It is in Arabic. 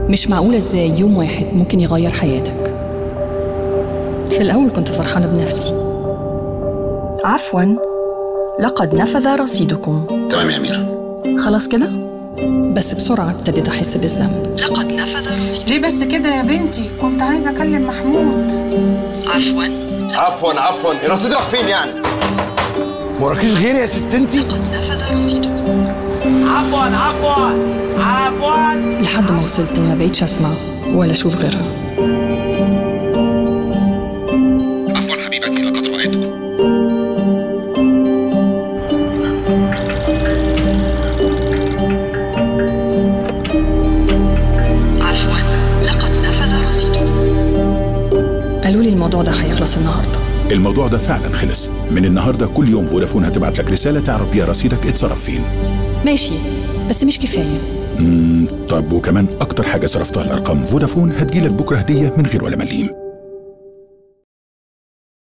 مش معقولة ازاي يوم واحد ممكن يغير حياتك. في الأول كنت فرحانة بنفسي. عفواً، لقد نفذ رصيدكم. تمام يا أميرة. خلاص كده؟ بس بسرعة ابتديت أحس بالذنب. لقد نفذ رصيدكم. ليه بس كده يا بنتي؟ كنت عايزة أكلم محمود. عفواً، الرصيد راح فين يعني؟ وراكيش غيري يا ست انتي؟ لقد نفذ رصيدكم. عفواً. لحد ما وصلت ما بقيتش أسمع ولا أشوف غيرها. عفواً حبيبتي، لقد رأيتكم. لقد نفذ رصيدكم. قالوا لي الموضوع ده هيخلص النهارده. الموضوع ده فعلا خلص. من النهارده كل يوم فودافون هتبعت لك رسالة تعرف بيها رصيدك اتصرف فين. ماشي، بس مش كفاية. طب وكمان أكتر حاجة صرفتها الأرقام فودافون هتجيلك بكرة هدية من غير ولا مليم.